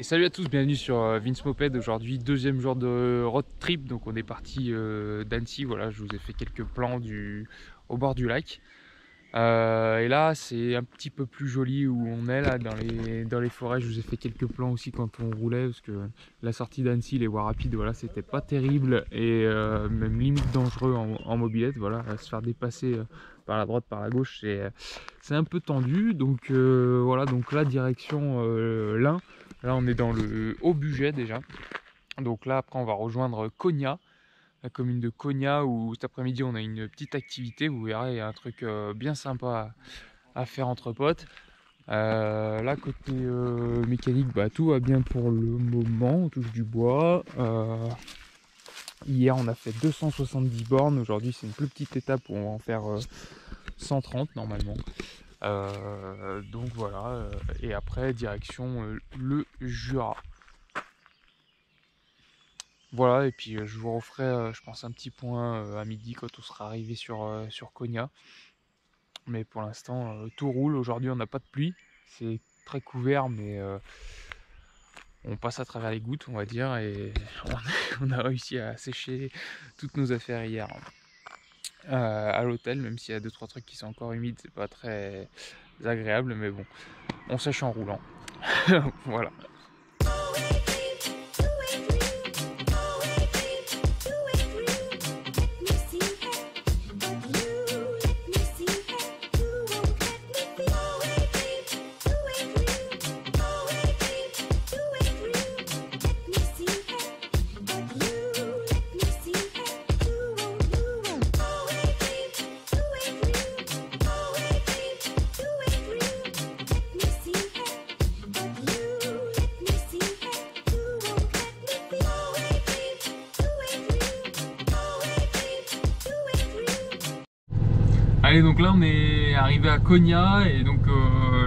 Et salut à tous, bienvenue sur Vince Moped. Aujourd'hui, deuxième jour de road trip. Donc on est parti d'Annecy. Voilà, je vous ai fait quelques plans au bord du lac. Et là, c'est un petit peu plus joli où on est là dans les forêts. Je vous ai fait quelques plans aussi quand on roulait parce que la sortie d'Annecy, les voies rapides, voilà, c'était pas terrible et même limite dangereux en mobilette. Voilà, se faire dépasser par la droite, par la gauche, c'est un peu tendu. Donc voilà, donc là direction l'Ain. Là, on est dans le Haut-Bugey déjà. Donc là, après, on va rejoindre Cogna, la commune de Cogna, où cet après-midi, on a une petite activité. Vous verrez, il y a un truc bien sympa à faire entre potes. Là, côté mécanique, bah, tout va bien pour le moment. On touche du bois. Hier, on a fait 270 bornes. Aujourd'hui, c'est une plus petite étape où on va en faire 130 normalement. Donc voilà, et après direction le Jura. Voilà, et puis je vous referai je pense un petit point à midi quand on sera arrivé sur Cogna. Mais pour l'instant tout roule. Aujourd'hui on n'a pas de pluie, c'est très couvert, mais on passe à travers les gouttes, on va dire, et on a réussi à sécher toutes nos affaires hier à l'hôtel, même s'il y a 2-3 trucs qui sont encore humides, c'est pas très agréable, mais bon, on sèche en roulant. Voilà. Allez, donc là on est arrivé à Cogna et donc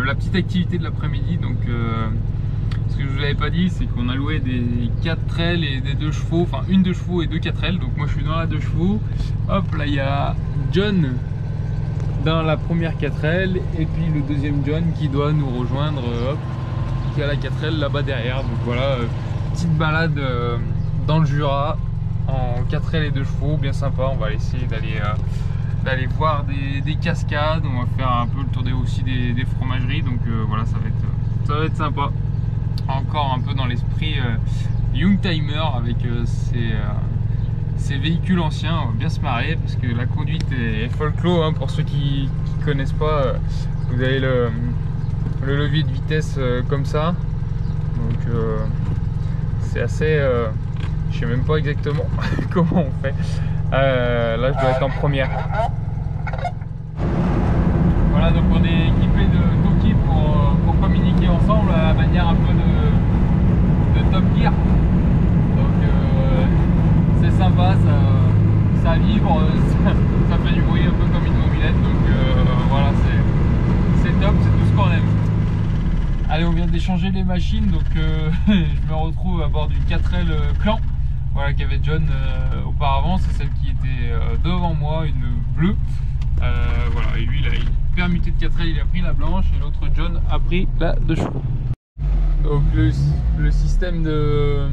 la petite activité de l'après-midi, donc ce que je vous avais pas dit, c'est qu'on a loué des 4L et des 2 chevaux, enfin une 2 chevaux et 2 4L. Donc moi je suis dans la 2 chevaux. Hop, là il y a John dans la première 4L et puis le deuxième John qui doit nous rejoindre, hop, qui a la 4L là-bas derrière. Donc voilà, petite balade dans le Jura en 4L et 2 chevaux, bien sympa. On va essayer d'aller voir des cascades. On va faire un peu le tour aussi des fromageries. Donc voilà, ça va être sympa. Encore un peu dans l'esprit Youngtimer avec ces véhicules anciens. On va bien se marrer parce que la conduite est folklore, hein, pour ceux qui connaissent pas. Vous avez le levier de vitesse comme ça. Donc c'est assez... je sais même pas exactement comment on fait. Là je dois être en première. Voilà, donc on est équipé de Toki pour communiquer ensemble à la manière un peu de Top Gear. Donc c'est sympa, ça vibre, ça fait du bruit un peu comme une mobilette. Donc voilà, c'est top, c'est tout ce qu'on aime. Allez, on vient d'échanger les machines, donc je me retrouve à bord d'une 4L Clan. Voilà, qu'avait John auparavant, c'est celle qui était devant moi, une bleue. Voilà, et lui il a une permuté de 4L, il a pris la blanche, et l'autre John a pris la 2 chevaux. Donc le système de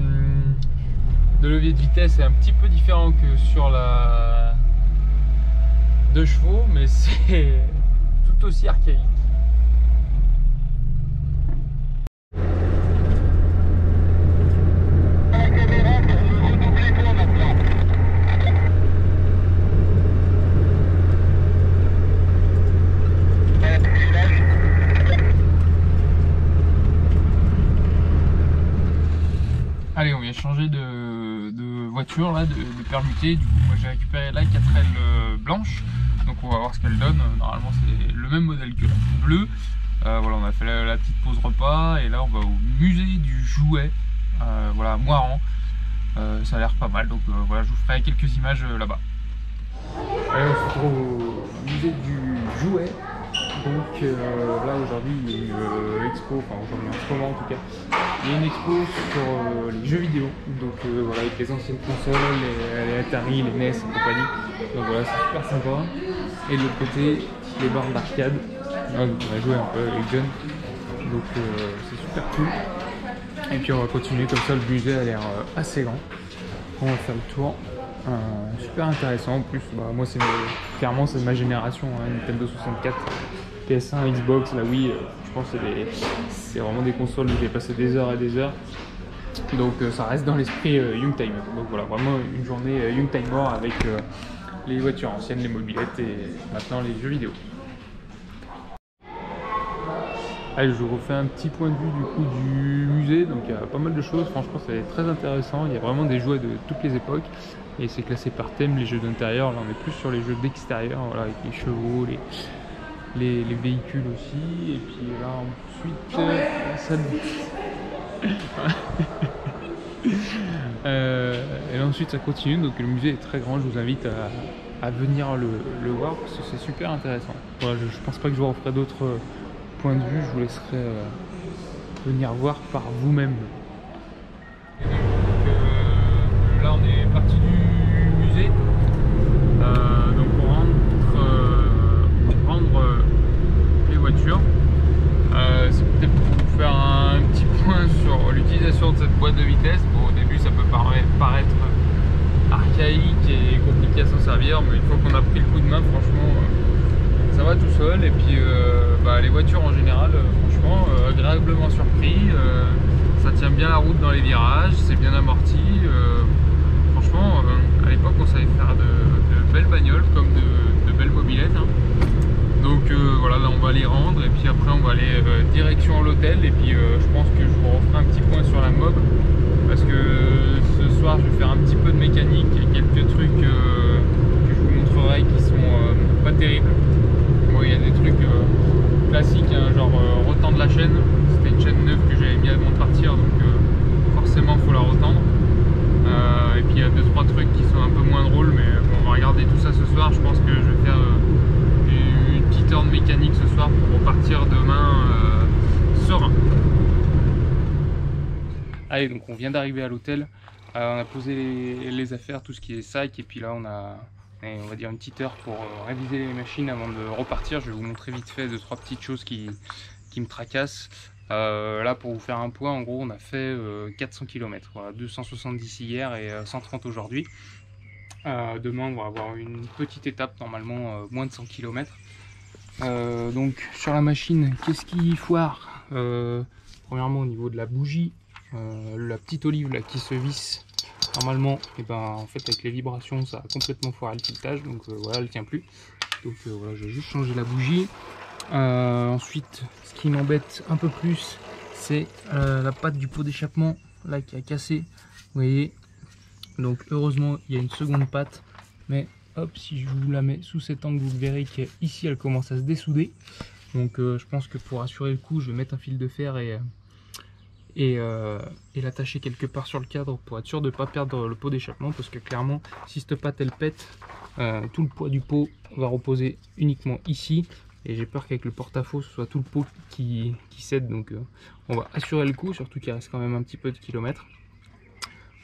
levier de vitesse est un petit peu différent que sur la 2 chevaux, mais c'est tout aussi archaïque. Allez, on vient changer de voiture, là, de permuté. Du coup, moi j'ai récupéré la 4L blanche. Donc on va voir ce qu'elle donne. Normalement c'est le même modèle que la bleue. Voilà, on a fait la petite pause repas. Et là on va au musée du jouet. Voilà, à Moirans. Ça a l'air pas mal. Donc voilà, je vous ferai quelques images là-bas. Allez, on se retrouve au musée du jouet. Donc là aujourd'hui il y a une expo, enfin aujourd'hui en ce moment en tout cas, il y a une expo sur les jeux vidéo, donc voilà, avec les anciennes consoles, les Atari, les NES et compagnie. Donc voilà, c'est super sympa. Et de l'autre côté, les bornes d'arcade. On a joué un peu avec John, donc c'est super cool. Et puis on va continuer comme ça, le musée a l'air assez grand. On va faire le tour. Super intéressant en plus, moi clairement c'est de ma génération, hein, Nintendo 64, PS1, Xbox, la Wii, je pense que c'est vraiment des consoles où j'ai passé des heures et des heures. Donc ça reste dans l'esprit Youngtimer. Donc voilà, vraiment une journée Youngtimer avec les voitures anciennes, les mobylettes et maintenant les jeux vidéo. Allez, je vous refais un petit point de vue du coup du musée. Donc il y a pas mal de choses, franchement c'est très intéressant. Il y a vraiment des jouets de toutes les époques et c'est classé par thème, les jeux d'intérieur. Là on est plus sur les jeux d'extérieur, voilà, avec les chevaux, les véhicules aussi. Et puis là ensuite la salle et là ensuite ça continue, donc le musée est très grand, je vous invite à venir le voir parce que c'est super intéressant. Voilà, je pense pas que je vous referai d'autres points de vue, je vous laisserai venir voir par vous-même. Là on est parti du musée, donc on rentre pour prendre les voitures. C'est peut-être pour vous faire un petit point sur l'utilisation de cette boîte de vitesse. Bon, au début ça peut paraître archaïque et compliqué à s'en servir, mais une fois qu'on a pris le coup de main, franchement ça va tout seul. Et puis les voitures en général, franchement agréablement surpris, ça tient bien la route dans les virages, c'est bien amorti, franchement à l'époque on savait faire de belles bagnoles comme de belles mobylettes, hein. Donc voilà, là on va les rendre et puis après on va aller direction l'hôtel. Et puis je pense que je vous referai un petit point sur la mob parce que ce soir je vais faire un petit peu de mécanique et quelques trucs que je vous montrerai qui sont pas terribles. Bon, il y a des trucs classiques, hein, genre retendre la chaîne. C'était une chaîne neuve que j'avais mis avant de partir, donc forcément il faut la retendre. Et puis il y a 2-3 trucs qui sont un peu moins drôles, mais bon, on va regarder tout ça ce soir. Je pense que je vais faire une petite heure de mécanique ce soir pour repartir demain serein. Allez, donc on vient d'arriver à l'hôtel, on a posé les affaires, tout ce qui est sac, et puis là on va dire une petite heure pour réviser les machines avant de repartir. Je vais vous montrer vite fait 2-3 petites choses qui me tracassent. Là pour vous faire un point, en gros on a fait 400 km, voilà, 270 hier et 130 aujourd'hui. Demain on va avoir une petite étape, normalement moins de 100 km. Donc sur la machine, qu'est-ce qui foire? Premièrement au niveau de la bougie, la petite olive là qui se visse, normalement et en fait avec les vibrations ça a complètement foiré le filetage, donc voilà, elle tient plus. Donc voilà, je vais juste changer la bougie. Ensuite ce qui m'embête un peu plus, c'est la patte du pot d'échappement là qui a cassé, vous voyez. Donc heureusement il y a une seconde patte, mais hop, si je vous la mets sous cet angle, vous verrez qu'ici elle commence à se dessouder. Donc je pense que pour assurer le coup, je vais mettre un fil de fer et l'attacher quelque part sur le cadre pour être sûr de ne pas perdre le pot d'échappement, parce que clairement si cette patte elle pète, tout le poids du pot va reposer uniquement ici et j'ai peur qu'avec le porte-à-faux ce soit tout le pot qui cède. Donc on va assurer le coup, surtout qu'il reste quand même un petit peu de kilomètres.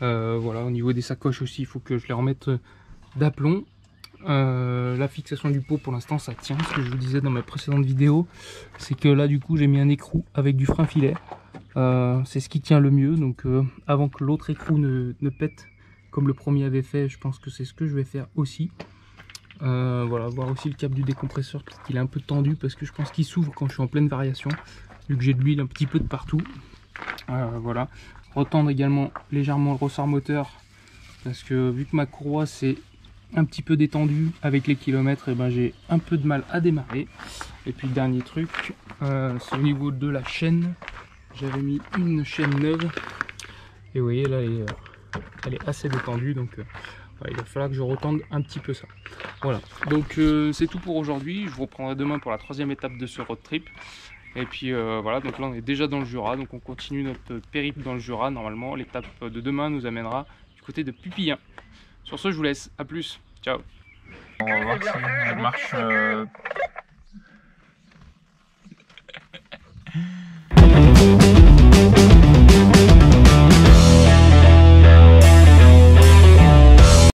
Voilà, au niveau des sacoches aussi, il faut que je les remette d'aplomb. La fixation du pot pour l'instant ça tient, ce que je vous disais dans ma précédente vidéo, c'est que là du coup j'ai mis un écrou avec du frein filet, c'est ce qui tient le mieux. Donc avant que l'autre écrou ne pète comme le premier avait fait, je pense que c'est ce que je vais faire aussi. Voilà, voir aussi le câble du décompresseur qu'il est un peu tendu parce que je pense qu'il s'ouvre quand je suis en pleine variation, vu que j'ai de l'huile un petit peu de partout. Voilà, retendre également légèrement le ressort moteur parce que vu que ma courroie c'est un petit peu détendu avec les kilomètres, et j'ai un peu de mal à démarrer. Et puis le dernier truc, c'est au niveau de la chaîne. J'avais mis une chaîne neuve et vous voyez là elle est assez détendue, donc voilà, il va falloir que je retende un petit peu ça. Voilà, donc c'est tout pour aujourd'hui. Je vous reprendrai demain pour la 3e étape de ce road trip. Et puis voilà, donc là on est déjà dans le Jura, donc on continue notre périple dans le Jura. Normalement l'étape de demain nous amènera du côté de Pupillin. Sur ce, je vous laisse. À plus. Ciao. On va voir si elle marche.